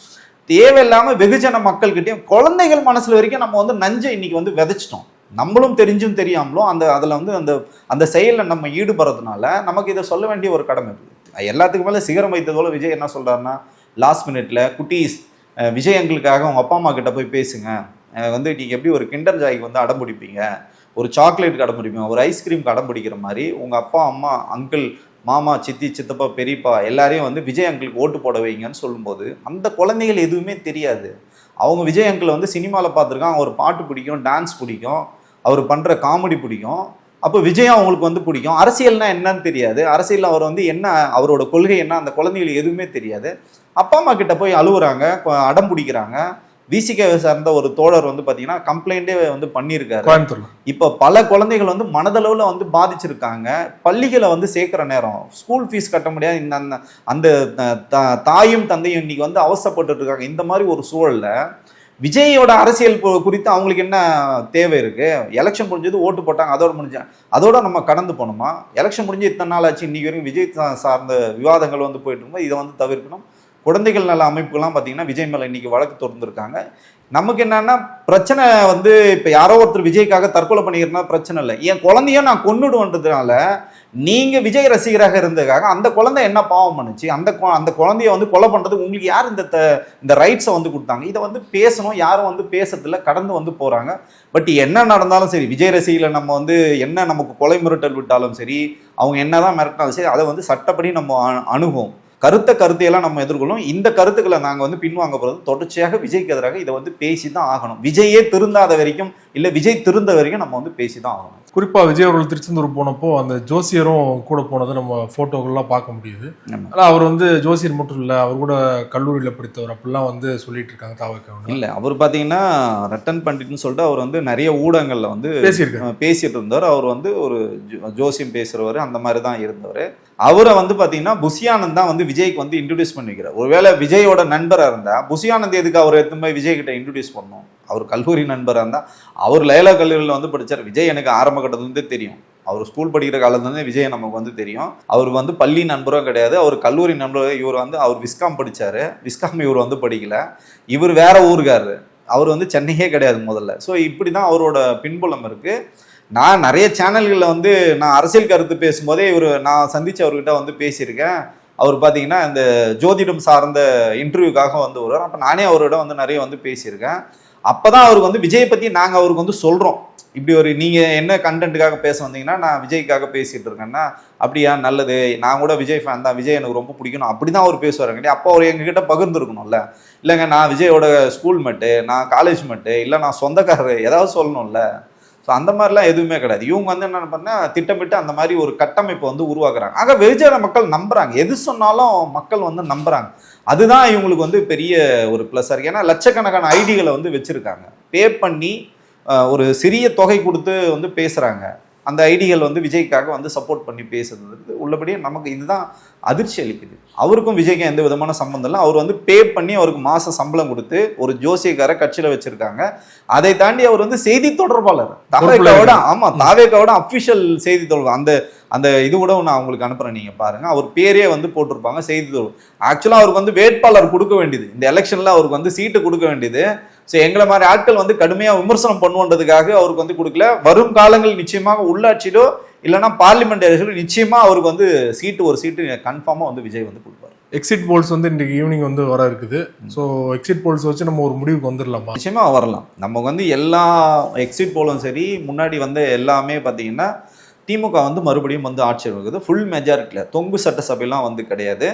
தேவையில்லாம வெகுஜன மக்கள்கிட்டயும் குழந்தைகள் மனசுல வரைக்கும் நம்ம வந்து நஞ்சை இன்னைக்கு வந்து விதைச்சிட்டோம். நம்மளும் தெரிஞ்சும் தெரியாமலும் அதுல வந்து அந்த செயல்ல நம்ம ஈடுபடுறதுனால நமக்கு இதை சொல்ல வேண்டிய ஒரு கடமை இருக்கு. எல்லாத்துக்கு மேல சிகரம் வைத்ததோட விஜய் என்ன சொல்றாருன்னா, லாஸ்ட் மினிட்ல குட்டீஸ் விஜய் எங்களுக்காக உங்க அப்பா அம்மா கிட்ட போய் பேசுங்க, வந்து நீங்கள் எப்படி ஒரு கிண்டர் ஜாய்க்கு வந்து அடம் பிடிப்பீங்க, ஒரு சாக்லேட்டுக்கு அடம் பிடிப்பீங்க, ஒரு ஐஸ்கிரீமுக்கு அடம் பிடிக்கிற மாதிரி உங்கள் அப்பா அம்மா அங்கிள் மாமா சித்தி சித்தப்பா பெரியப்பா எல்லாரையும் வந்து விஜய் அங்கிளுக்கு ஓட்டு போட வைங்கன்னு சொல்லும்போது அந்த குழந்தைகள் எதுவுமே தெரியாது. அவங்க விஜய் அங்கிள் வந்து சினிமாவில் பார்த்துருக்காங்க, அவர் பாட்டு பிடிக்கும், டான்ஸ் பிடிக்கும், அவர் பண்ணுற காமெடி பிடிக்கும். அப்போ விஜயம் அவங்களுக்கு வந்து பிடிக்கும். அரசியல்னா என்னன்னு தெரியாது, அரசியல் அவர் வந்து என்ன அவரோட கொள்கை என்ன அந்த குழந்தைகளுக்கு எதுவுமே தெரியாது. அப்பா அம்மா கிட்ட போய் அழுகுறாங்க, அடம் பிடிக்கிறாங்க. விசிகேவை சார்ந்த ஒரு தோழர் வந்து பார்த்தீங்கன்னா கம்ப்ளைண்டே வந்து பண்ணியிருக்காரு. இப்போ பல குழந்தைகள் வந்து மனதளவில் வந்து பாதிச்சிருக்காங்க. பள்ளிகளை வந்து சேர்க்குற நேரம் ஸ்கூல் ஃபீஸ் கட்ட முடியாது, இந்த அந்த தாயும் தந்தையும் இன்னைக்கு வந்து அவசரப்பட்டு இருக்காங்க. இந்த மாதிரி ஒரு சூழல்ல விஜயோட அரசியல் குறித்து அவங்களுக்கு என்ன தேவை இருக்கு? எலெக்ஷன் முடிஞ்சது, ஓட்டு போட்டாங்க, அதோட நம்ம கடந்து போனோமா? எலெக்ஷன் முடிஞ்சு இத்தனை நாள் ஆச்சு, இன்னைக்கு வரைக்கும் விஜய் சார்ந்த விவாதங்கள் வந்து போயிட்டு இருக்கும்போது இதை வந்து தவிர்க்கணும். குழந்தைகள் நல அமைப்புகள்லாம் பார்த்தீங்கன்னா விஜய் மேலே இன்னைக்கு வழக்கு தொடர்ந்துருக்காங்க. நமக்கு என்னன்னா பிரச்சனை வந்து இப்போ யாரோ ஒருத்தர் விஜய்க்காக தற்கொலை பண்ணிக்கிறனா பிரச்சனை இல்லை, என் குழந்தைய நான் கொன்னுடுவன்றதுனால நீங்க விஜய் ரசிகராக இருந்ததுக்காக அந்த குழந்தை என்ன பாவம் பண்ணுச்சு, அந்த குழந்தைய வந்து கொலை பண்றது உங்களுக்கு யார் இந்த ரைட்ஸை வந்து கொடுத்தாங்க? இதை வந்து பேசணும், யாரும் வந்து பேசுறதுல கடந்து வந்து போறாங்க. பட் என்ன நடந்தாலும் சரி, விஜய் ரசிகளை நம்ம வந்து என்ன நமக்கு கொலை மிரட்டல் விட்டாலும் சரி, அவங்க என்னதான் மிரட்டினாலும் சரி, அதை வந்து சட்டப்படி நம்ம அணுகும். கருத்தையெல்லாம் நம்ம எதிர்கொள்ளும். இந்த கருத்துக்களை நாங்கள் வந்து பின்வாங்க போகிறது தொடர்ச்சியாக விஜய்க்கு எதிராக இதை வந்து பேசி தான் ஆகணும். விஜயே திருந்தாத வரைக்கும் இல்லை விஜய் திருந்த வரைக்கும் நம்ம வந்து பேசி தான் ஆகணும். குறிப்பாக விஜய் அவர்கள் திருச்செந்தூர் போனப்போ அந்த ஜோசியரும் கூட போனதை நம்ம ஃபோட்டோக்கள்லாம் பார்க்க முடியுது. ஆனால் அவர் வந்து ஜோசியர் மட்டும் இல்லை, அவர் கூட கல்லூரியில் படித்தவர் அப்படிலாம் வந்து சொல்லிட்டு இருக்காங்க தாவக. இல்லை, அவர் பார்த்தீங்கன்னா ரட்டன் பண்டிட்னு சொல்லிட்டு அவர் வந்து நிறைய ஊடகங்களில் வந்து பேசிட்டு இருந்தவர். அவர் வந்து ஒரு ஜோசியம் பேசுகிறவர் அந்த மாதிரி தான் இருந்தவர். அவரை வந்து பார்த்தீங்கன்னா புஷியானந்த் தான் வந்து விஜய்க்கு வந்து இன்ட்ரடியூஸ் பண்ணி வைக்கிறார். ஒருவேளை விஜயோட நண்பராக இருந்தால் புஷியானந்த் எதுக்கு அவர் எடுத்து போய் விஜய் கிட்ட இன்ட்ரடியூஸ் பண்ணணும்? அவர் கல்லூரி நண்பராக இருந்தால், அவர் லைலா கல்லூரியில் வந்து படித்தார். விஜய் எனக்கு ஆரம்ப கட்டத்துலேருந்தே தெரியும், அவர் ஸ்கூல் படிக்கிற காலத்துலேருந்து விஜய் நமக்கு வந்து தெரியும். அவர் வந்து பள்ளி நண்பரும் கிடையாது, அவர் கல்லூரி நண்பர். இவர் வந்து அவர் விஸ்காம் படித்தார், விஸ்காம் இவர் வந்து படிக்கல, இவர் வேற ஊருக்காரரு, அவர் வந்து சென்னையே கிடையாது முதல்ல. ஸோ இப்படி தான் அவரோட பின்புலம் இருக்குது. நான் நிறைய சேனல்களில் வந்து நான் அரசியல் கருத்து பேசும்போதே நான் சந்தித்து அவர்கிட்ட வந்து பேசியிருக்கேன். அவர் பார்த்தீங்கன்னா இந்த ஜோதிடம் சார்ந்த இன்டர்வியூக்காக வந்து வருவார். அப்போ நானே அவரோட வந்து நிறைய வந்து பேசியிருக்கேன். அப்போ தான் அவருக்கு வந்து விஜயை பற்றி நாங்கள் அவருக்கு வந்து சொல்கிறோம், இப்படி நீங்கள் என்ன கண்டென்ட்டுக்காக பேச வந்தீங்கன்னா நான் விஜய்க்காக பேசிகிட்டு இருக்கேன்னா, அப்படியா நல்லது, நான் கூட விஜய் ஃபேன் தான், விஜய் எனக்கு ரொம்ப பிடிக்கணும், அப்படி தான் அவர் பேசுவாருங்க. அப்போ அவர் எங்ககிட்ட பகிர்ந்துருக்கணும்ல, இல்லைங்க நான் விஜயோட ஸ்கூல் மேட்டு, நான் காலேஜ் மேட்டு, இல்லை நான் சொந்தக்காரர், ஏதாவது சொல்லணும்ல. ஸோ அந்த மாதிரிலாம் எதுவுமே கிடையாது. இவங்க வந்து என்ன பண்ணால் திட்டமிட்டு அந்த மாதிரி ஒரு கட்டமைப்பை வந்து உருவாக்குறாங்க. ஆக வெகுஜன மக்கள் நம்புறாங்க, எது சொன்னாலும் மக்கள் வந்து நம்புறாங்க. அதுதான் இவங்களுக்கு வந்து பெரிய ஒரு ப்ளஸ்ஸாக இருக்குது. ஏன்னா லட்சக்கணக்கான ஐடிகளை வந்து வச்சுருக்காங்க, பே பண்ணி ஒரு சிறிய தொகை கொடுத்து வந்து பேசுகிறாங்க. அந்த ஐடிகள் வந்து விஜய்க்காக வந்து சப்போர்ட் பண்ணி பேசுறது உள்ளபடியே நமக்கு இதுதான் அதிர்ச்சி அளிக்குது. அவருக்கும் விஜய்க்கும் எந்த விதமான சம்பந்தம் இல்லை. அவர் வந்து பே பண்ணி அவருக்கு மாதம் சம்பளம் கொடுத்து ஒரு ஜோசியக்கார கட்சியில் வச்சிருக்காங்க. அதை தாண்டி அவர் வந்து செய்தி தொடர்பாளர், தாவேகாவோட தாவேகாவோட அஃபிஷியல் செய்தி தொடர்பு. அந்த இது கூட நான் அவங்களுக்கு அனுப்புறேன், நீங்க பாருங்க. அவர் பேரே வந்து போட்டிருப்பாங்க செய்தி தொடர்பு. ஆக்சுவலா அவருக்கு வந்து வேட்பாளர் கொடுக்க வேண்டியது, இந்த எலெக்ஷன்ல அவருக்கு வந்து சீட்டு கொடுக்க வேண்டியது. ஸோ எங்களை மாதிரி ஆட்கள் வந்து கடுமையாக விமர்சனம் பண்ணுன்றதுக்காக அவருக்கு வந்து கொடுக்கல. வரும் காலங்கள் நிச்சயமாக உள்ளாட்சியிலோ இல்லைன்னா பார்லிமெண்ட் எலெக்ஷனோ நிச்சயமாக அவருக்கு வந்து ஒரு சீட்டு கன்ஃபார்மாக வந்து விஜய் வந்து கொடுப்பார். எக்ஸிட் போல்ஸ் வந்து இன்றைக்கு ஈவினிங் வந்து வர இருக்குது. ஸோ எக்ஸிட் போல்ஸ் வச்சு நம்ம ஒரு முடிவுக்கு வந்துடலாமா? நிச்சயமாக வரலாம். நம்ம வந்து எல்லா எக்ஸிட் போலும் சரி, முன்னாடி வந்து எல்லாமே பார்த்தீங்கன்னா திமுக வந்து மறுபடியும் வந்து ஆட்சி இருக்குது. ஃபுல் மெஜாரிட்டியில் தொங்கு சட்டசபையெல்லாம் வந்து கிடையாது.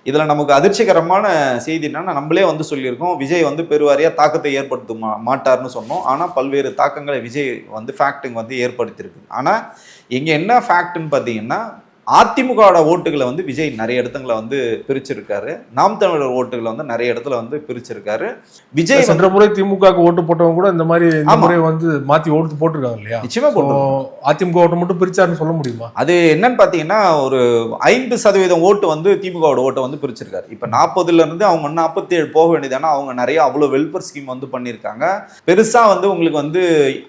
இதில் நமக்கு அதிர்ச்சிகரமான செய்தி என்னன்னா, நம்மளே வந்து சொல்லியிருக்கோம் விஜய் வந்து பெருவாரியாக தாக்கத்தை ஏற்படுத்த மாட்டார்னு சொன்னோம். ஆனால் பல்வேறு தாக்கங்களை விஜய் வந்து ஃபேக்ட்டுங்க வந்து ஏற்படுத்தியிருக்கு. ஆனால் இங்கே என்ன ஃபேக்ட்னு பார்த்தீங்கன்னா, அதிமுகவோட ஓட்டுகளை வந்து விஜய் நிறைய இடத்துல வந்து பிரிச்சிருக்காரு, நாம் தமிழர் ஓட்டுகளை வந்து நிறைய இடத்துல வந்து பிரிச்சிருக்காரு. விஜய் சென்ற முறை திமுக ஓட்டு போட்டவங்க கூட இந்த மாதிரி முறை வந்து மாத்தி ஓட்டு போட்டிருக்காங்க இல்லையா? நிச்சயமா போட்டோம். அதிமுக ஓட்டு மட்டும் பிரிச்சாருன்னு சொல்ல முடியுமா? அது என்னன்னு பாத்தீங்கன்னா, ஒரு 5% ஓட்டு வந்து திமுகவோட ஓட்டை வந்து பிரிச்சிருக்காரு. இப்ப 40ல இருந்து அவங்க 47 போக வேண்டியதானா, அவங்க நிறைய அவ்வளவு வெல்ஃபேர் ஸ்கீம் வந்து பண்ணியிருக்காங்க. பெருசா வந்து உங்களுக்கு வந்து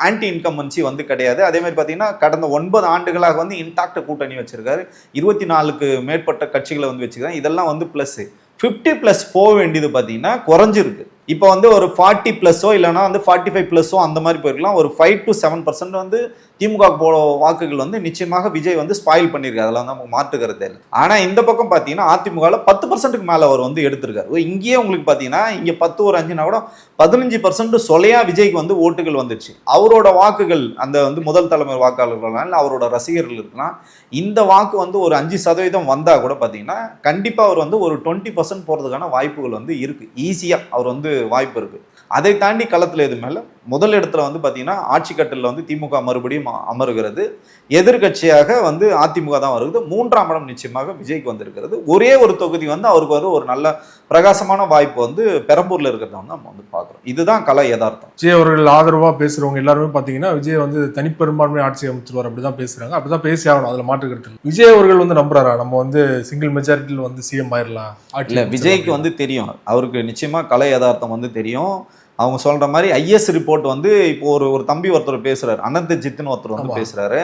ஆன்டி இன்கம்பன்சி வந்து கிடையாது. அதே மாதிரி பாத்தீங்கன்னா கடந்த 9 ஆண்டுகளாக வந்து இன்டாக்ட் கூட்டணி வச்சிருக்காரு. 24க்கு மேற்பட்ட கட்சிகளை வந்து வச்சுக்கிறேன். இதெல்லாம் வந்து பிளஸ் 50+ போக வேண்டியது பார்த்தீங்கன்னா குறைஞ்சிருக்கு. இப்போ வந்து ஒரு 40+ இல்லைன்னா வந்து 45+ அந்த மாதிரி போயிருக்கலாம். ஒரு 5 to 7% வந்து திமுக போட வாக்குகள் வந்து நிச்சயமாக விஜய் வந்து ஸ்பாயில் பண்ணியிருக்காரு. அதெல்லாம் வந்து நமக்கு மாற்று கருத்தே இல்லை. ஆனா இந்த பக்கம் பாத்தீங்கன்னா அதிமுகவில் 10%க்கு மேல அவர் வந்து எடுத்திருக்காரு. இங்கேயே உங்களுக்கு பாத்தீங்கன்னா இங்க 10 ஒரு 5னா கூட 15% சொலையா விஜய்க்கு வந்து ஓட்டுகள் வந்துச்சு. அவரோட வாக்குகள் அந்த வந்து முதல் தலைமுறை வாக்காளர்கள் அவரோட ரசிகர்கள் இருக்கலாம். இந்த வாக்கு வந்து ஒரு 5% வந்தா கூட பாத்தீங்கன்னா கண்டிப்பா அவர் வந்து ஒரு 20% போறதுக்கான வாய்ப்புகள் வந்து இருக்கு. ஈஸியா அவர் வந்து வாய்ப்பு இருக்கு. அதை தாண்டி களத்துல எது மேல முதல் இடத்துல வந்து பாத்தீங்கன்னா ஆட்சி கட்டல வந்து திமுக மறுபடியும் அமருகிறது. எதிர்கட்சியாக வந்து அதிமுக தான் வருது. 3ஆம் இடம் நிச்சயமாக விஜய்க்கு வந்திருக்கிறது. ஒரே ஒரு தொகுதி வந்து அவருக்கு வந்து ஒரு நல்ல பிரகாசமான வாய்ப்பு வந்து பெரம்பூர்ல இருக்கிறத வந்து நம்ம வந்து பாக்குறோம். இதுதான் கலை யதார்த்தம். விஜய் அவர்கள் ஆதரவா பேசுறவங்க எல்லாருமே பாத்தீங்கன்னா விஜய் வந்து தனிப்பெரும்பான்மை ஆட்சி அமைச்சிருவார் அப்படிதான் பேசுறாங்க. அப்படிதான் பேசி ஆகணும், அதுல மாற்று கருத்து. விஜய் அவர்கள் வந்து நம்புறாரா நம்ம வந்து சிங்கிள் மெஜாரிட்டியில் வந்து சிஎம் ஆயிடலாம்? இல்ல, விஜய்க்கு வந்து தெரியும், அவருக்கு நிச்சயமா கலை யதார்த்தம் வந்து தெரியும். அவங்க சொல்ற மாதிரி ஐஎஸ் ரிப்போர்ட் வந்து இப்போ ஒரு தம்பி ஒருத்தர் பேசுறாரு, அனந்தஜித்னு ஒருத்தர் வந்து பேசுறாரு.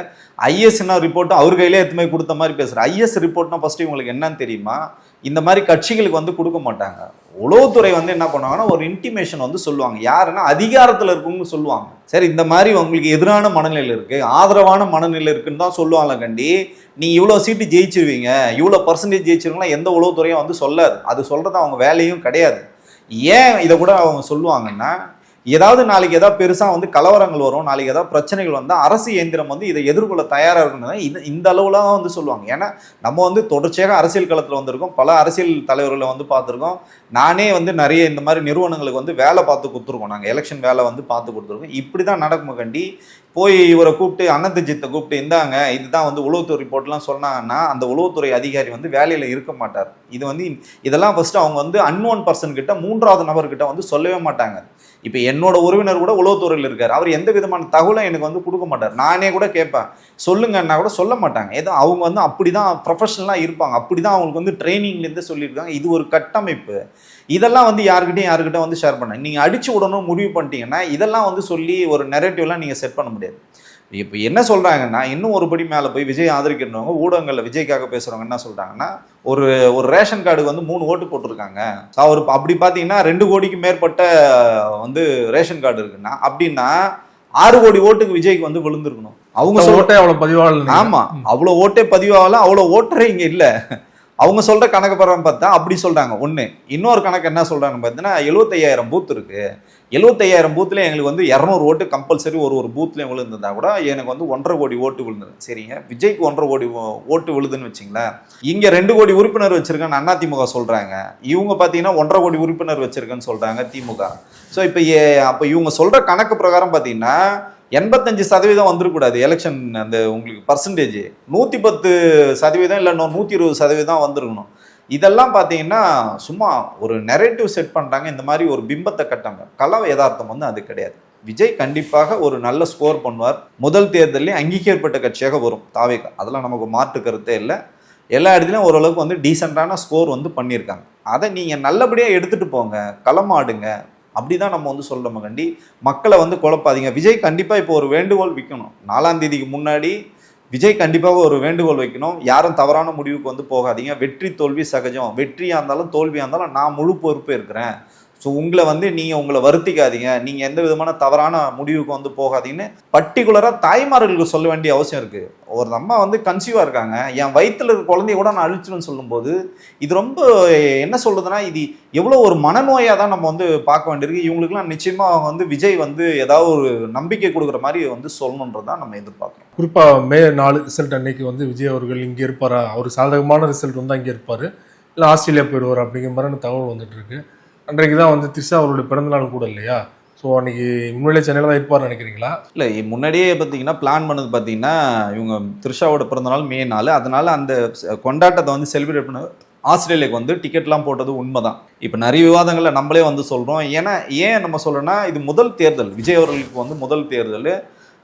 ஐஎஸ் ரிப்போர்ட் அவர் கையிலே எதுவுமே கொடுத்த மாதிரி பேசுறாரு. ஐஎஸ் ரிப்போர்ட்னா ஃபர்ஸ்ட் உங்களுக்கு என்னன்னு தெரியுமா? இந்த மாதிரி கட்சிகளுக்கு வந்து கொடுக்க மாட்டாங்க. உளவுத்துறை வந்து என்ன பண்ணுவாங்கன்னா ஒரு இன்டிமேஷன் வந்து சொல்லுவாங்க. யாருன்னா அதிகாரத்தில் இருக்குன்னு சொல்லுவாங்க. சரி, இந்த மாதிரி உங்களுக்கு எதிரான மனநிலை இருக்கு, ஆதரவான மனநிலை இருக்குன்னு தான் சொல்லுவாங்க. கண்டி நீ இவ்வளோ சீட்டு ஜெயிச்சிருவீங்க, இவ்வளோ பர்சன்டேஜ் ஜெயிச்சிருவீங்களா எந்த உளவுத்துறையும் வந்து சொல்லாது. அது சொல்றது அவங்க வேலையும் கிடையாது. ஏன் இதை கூட அவங்க சொல்லுவாங்கன்னா, ஏதாவது நாளைக்கு ஏதாவது பெருசா வந்து கலவரங்கள் வரும், நாளைக்கு ஏதாவது பிரச்சனைகள் வந்தால் அரசு இயந்திரம் வந்து இதை எதிர்கொள்ள தயாரா இருக்கணும். இந்த அளவுல தான் வந்து சொல்லுவாங்க. ஏன்னா நம்ம வந்து தொடர்ச்சியாக அரசியல் களத்தில் வந்திருக்கோம், பல அரசியல் தலைவர்களை வந்து பார்த்துருக்கோம். நானே வந்து நிறைய இந்த மாதிரி நிறுவனங்களுக்கு வந்து வேலை பார்த்து கொடுத்துருக்கோம். நாங்கள் எலெக்ஷன் வேலை வந்து பார்த்து கொடுத்துருக்கோம். இப்படி தான் நடக்கும். கண்டி போய் இவரை கூப்பிட்டு அனந்தஜித்தை கூப்பிட்டு இந்தாங்க இதுதான் வந்து உளவுத்துறை ரிப்போர்ட்லாம் சொன்னாங்கன்னா அந்த உளவுத்துறை அதிகாரி வந்து வேலையில் இருக்க மாட்டார். இது வந்து இதெல்லாம் ஃபர்ஸ்ட் அவங்க வந்து அன்னோன் பர்சன் கிட்ட, 3வது நபர்கிட்ட வந்து சொல்லவே மாட்டாங்க. இப்போ என்னோட உறவினர் கூட உளவுத்துறையில் இருக்காரு, அவர் எந்த விதமான தகவலும் எனக்கு வந்து கொடுக்க மாட்டார். நானே கூட கேட்பேன் சொல்லுங்கன்னா கூட சொல்ல மாட்டாங்க. ஏதோ அவங்க வந்து அப்படிதான் ப்ரொஃபஷனலாக இருப்பாங்க, அப்படிதான் அவங்களுக்கு வந்து ட்ரைனிங்லேருந்து சொல்லியிருக்காங்க. இது ஒரு கட்டமைப்பு. இதெல்லாம் வந்து யார்கிட்ட வந்து ஷேர் பண்ண நீங்கள் அடிச்சு விடணும் முடிவு பண்ணிட்டீங்கன்னா இதெல்லாம் வந்து சொல்லி ஒரு நெரேட்டிவ்லாம் நீங்கள் செட் பண்ண முடியாது. இப்போ என்ன சொல்கிறாங்கன்னா, இன்னும் ஒரு படி மேலே போய் விஜய் ஆதரிக்கிறவங்க ஊடகங்களில் விஜய்க்காக பேசுகிறவங்க என்ன சொல்கிறாங்கன்னா, ஒரு ரேஷன் கார்டுக்கு வந்து 3 ஓட்டு போட்டிருக்காங்க. அவர் அப்படி பார்த்தீங்கன்னா 2 கோடிக்கு மேற்பட்ட வந்து ரேஷன் கார்டு இருக்குன்னா, அப்படின்னா 6 கோடி ஓட்டுக்கு விஜய்க்கு வந்து விழுந்திருக்கணும். அவங்க ஓட்டே அவ்வளோ பதிவாகல. ஆமாம், அவ்வளோ ஓட்டே பதிவாகல, அவ்வளோ ஓட்டரே இங்கே இல்லை. அவங்க சொல்ற கணக்கு பிரகாரம் பார்த்தா அப்படி சொல்றாங்க. ஒன்று, இன்னொரு கணக்கு என்ன சொல்றாங்கன்னு பார்த்தீங்கன்னா 75,000 பூத் இருக்கு. 75,000 பூத்துல எங்களுக்கு வந்து 200 ஓட்டு கம்பல்சரி ஒரு பூத்ல விழுந்திருந்தா கூட எனக்கு வந்து 1.5 கோடி ஓட்டு விழுந்தது. சரிங்க, விஜய்க்கு 1.5 கோடி ஓட்டு விழுதுன்னு வச்சிங்களேன். இங்க 2 கோடி உறுப்பினர் வச்சிருக்கேன்னு அதிமுக சொல்றாங்க. இவங்க பார்த்தீங்கன்னா 1.5 கோடி உறுப்பினர் வச்சிருக்கேன்னு சொல்றாங்க திமுக. ஸோ இப்போ இவங்க சொல்ற கணக்கு பிரகாரம் பார்த்தீங்கன்னா 85% வந்துடக்கூடாது எலெக்ஷன். அந்த உங்களுக்கு பர்சன்டேஜ் 110% இல்லை 120% வந்துருக்கணும். இதெல்லாம் பார்த்தீங்கன்னா சும்மா ஒரு நெரேட்டிவ் செட் பண்ணுறாங்க. இந்த மாதிரி ஒரு பிம்பத்தை கட்டாங்க. கலவ யதார்த்தம் வந்து அது கிடையாது. விஜய் கண்டிப்பாக ஒரு நல்ல ஸ்கோர் பண்ணுவார். முதல் தேர்தலில் அங்கீகரிக்கப்பட்ட கட்சியாக வரும் தாவேகா, அதெல்லாம் நமக்கு மாற்று கருத்தே இல்லை. எல்லா இடத்துலையும் ஓரளவுக்கு வந்து டீசெண்டான ஸ்கோர் வந்து பண்ணியிருக்காங்க. அதை நீங்கள் நல்லபடியாக எடுத்துகிட்டு போங்க, களமாடுங்க. அப்படிதான் நம்ம வந்து சொல்றோம். கண்டி மக்களை வந்து குழப்பாதீங்க. விஜய் கண்டிப்பாக இப்போ ஒரு வேண்டுகோள் வைக்கணும். 4ஆம் தேதிக்கு முன்னாடி விஜய் கண்டிப்பாக ஒரு வேண்டுகோள் வைக்கணும். யாரும் தவறான முடிவுக்கு வந்து போகாதீங்க. வெற்றி தோல்வி சகஜம். வெற்றியாக இருந்தாலும் தோல்வியாக இருந்தாலும் நான் முழு பொறுப்பு இருக்கிறேன். ஸோ உங்களை வந்து நீங்கள் உங்களை வருத்திக்காதீங்க, நீங்கள் எந்த விதமான தவறான முடிவுக்கு வந்து போகாதீங்கன்னு பர்டிகுலராக தாய்மார்களுக்கு சொல்ல வேண்டிய அவசியம் இருக்குது. ஒரு அம்மா வந்து கன்சீவாக இருக்காங்க, என் வயிற்றில் இருக்க குழந்தைய கூட நான் அழிச்சிடுன்னு சொல்லும்போது இது ரொம்ப என்ன சொல்கிறதுனா, இது எவ்வளோ ஒரு மனநோயாக தான் நம்ம வந்து பார்க்க வேண்டியிருக்கு. இவங்களுக்குலாம் நிச்சயமாக வந்து விஜய் வந்து ஏதாவது ஒரு நம்பிக்கை கொடுக்குற மாதிரி வந்து சொல்லணுன்றது தான் நம்ம எதிர்பார்க்குறோம். குறிப்பாக மே 4 ரிசல்ட் அன்னைக்கு வந்து விஜய் அவர்கள் இங்கே இருப்பாரா, அவர் சாதகமான ரிசல்ட் வந்து அங்கே இருப்பார், இல்லை ஆஸ்திரேலியா போயிடுவார் அப்படிங்கிற மாதிரியான தகவல் வந்துட்டு இருக்கு. அன்றைக்கு தான் வந்து த்ரிஷா அவருடைய பிறந்தநாள் கூட இல்லையா? ஸோ அன்னைக்கு உண்மையிலே சென்னையில் தான் இருப்பார்னு நினைக்கிறீங்களா? இல்லை, முன்னாடியே பார்த்தீங்கன்னா பிளான் பண்ணது பார்த்தீங்கன்னா இவங்க த்ரிஷாவோட பிறந்தநாள் மே 4. அதனால அந்த கொண்டாட்டத்தை வந்து செலிப்ரேட் பண்ண ஆஸ்திரேலியாவுக்கு வந்து டிக்கெட்லாம் போட்டது உண்மைதான். இப்போ நிறைய விவாதங்களை நம்மளே வந்து சொல்கிறோம். ஏன் நம்ம சொல்கிறோன்னா, இது முதல் தேர்தல், விஜய் அவர்களுக்கு வந்து முதல் தேர்தல்.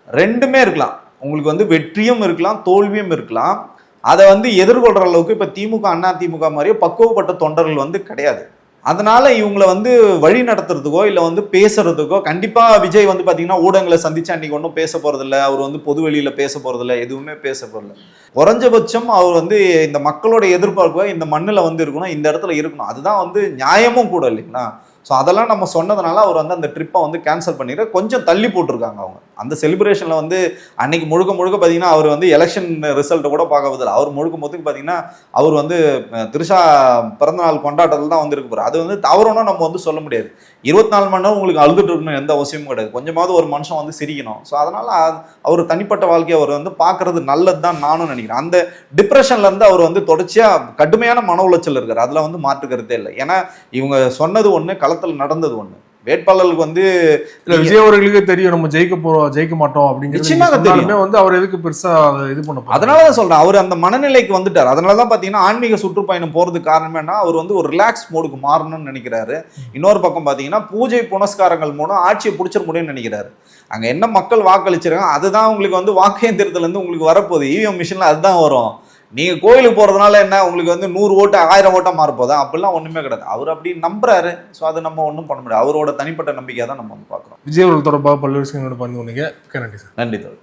ரெண்டுமே இருக்கலாம், உங்களுக்கு வந்து வெற்றியும் இருக்கலாம் தோல்வியும் இருக்கலாம். அதை வந்து எதிர்கொள்கிற அளவுக்கு இப்போ திமுக அண்ணா திமுக மாதிரியே பக்குவப்பட்ட தொண்டர்கள் வந்து கிடையாது. அதனால இவங்களை வந்து வழி நடத்துறதுக்கோ இல்லை வந்து பேசுறதுக்கோ கண்டிப்பாக விஜய் வந்து பார்த்தீங்கன்னா ஊடகங்களை சந்திச்சு அன்னைக்கு ஒன்றும் பேச போகிறதில்ல, அவர் வந்து பொது வெளியில் பேச போகிறதில்ல, எதுவுமே பேச போகிறதில்ல. குறைஞ்சபட்சம் அவர் வந்து இந்த மக்களோட எதிர்பார்ப்பை இந்த மண்ணில் வந்து இருக்கணும், இந்த இடத்துல இருக்கணும். அதுதான் வந்து நியாயமும் கூட இல்லைங்களா? ஸோ அதெல்லாம் நம்ம சொன்னதுனால அவர் வந்து அந்த ட்ரிப்பை வந்து கேன்சல் பண்ணிட்டு கொஞ்சம் தள்ளி போட்டிருக்காங்க அவங்க. அந்த செலிப்ரேஷனில் வந்து அன்னைக்கு முழுக்க பார்த்தீங்கன்னா அவர் வந்து எலெக்ஷன் ரிசல்ட்டை கூட பார்க்க பதில் அவர் முழுக்க பார்த்தீங்கன்னா அவர் வந்து திரிஷா பிறந்தநாள் கொண்டாட்டத்தில் தான் வந்து இருக்க போகிறார். அது வந்து தவறுன்னு நம்ம வந்து சொல்ல முடியாது. 24 மணி நேரம் உங்களுக்கு அழுதுட்டு இருக்கணும் எந்த அவசியமும் கிடையாது. கொஞ்சமாவது ஒரு மனுஷன் வந்து சிரிக்கணும். ஸோ அதனால அவர் தனிப்பட்ட வாழ்க்கையை அவர் வந்து பார்க்கறது நல்லது தான் நானும் நினைக்கிறேன். அந்த டிப்ரெஷன்ல இருந்து அவர் வந்து தொடர்ச்சியாக கடுமையான மன உளைச்சல் இருக்கார். அதில் வந்து மாற்று கருத்தே இல்லை. ஏன்னா இவங்க சொன்னது ஒன்று, களத்தில் நடந்தது ஒன்று. வேட்பாளர்களுக்கு வந்து விஜய் அவர்களுக்கு தெரியும் நம்ம ஜெயிக்க மாட்டோம் அப்படிங்கிறது வந்து அவர் எதுக்கு பெருசா இது பண்ண. அதனாலதான் சொல்றேன், அவர் அந்த மனநிலைக்கு வந்துட்டார். அதனாலதான் பாத்தீங்கன்னா ஆன்மீக சுற்றுப்பயணம் போறதுக்கு காரணம் என்ன, அவர் வந்து ஒரு ரிலாக்ஸ் மோடுக்கு மாறணும்னு நினைக்கிறாரு. இன்னொரு பக்கம் பாத்தீங்கன்னா பூஜை புனஸ்காரங்கள் மூலம் ஆட்சியை பிடிச்சிட முடியும்னு நினைக்கிறாரு. அங்க என்ன மக்கள் வாக்களிச்சிருக்காங்க அதுதான் உங்களுக்கு வந்து வாக்கேந்திரத்துல இருந்து உங்களுக்கு வரப்போகுது. இவிஎம் மிஷின்ல அதுதான் வரும். நீங்க கோயிலுக்கு போறதுனால என்ன உங்களுக்கு வந்து 100 ஓட்டு 1000 ஓட்டா மாறப்போதா? அப்படிலாம் ஒண்ணுமே கிடையாது. அவர் அப்படி நம்புறாரு. ஸோ அதை நம்ம ஒன்றும் பண்ண முடியாது. அவரோட தனிப்பட்ட நம்பிக்கையை தான் நம்ம வந்து பார்க்குறோம். விஜய் அவர்கள் தொடர்பாக பல்வேறு விஷயங்களோட பகிர்ந்து கொண்டீங்க. நன்றி சார். நன்றி.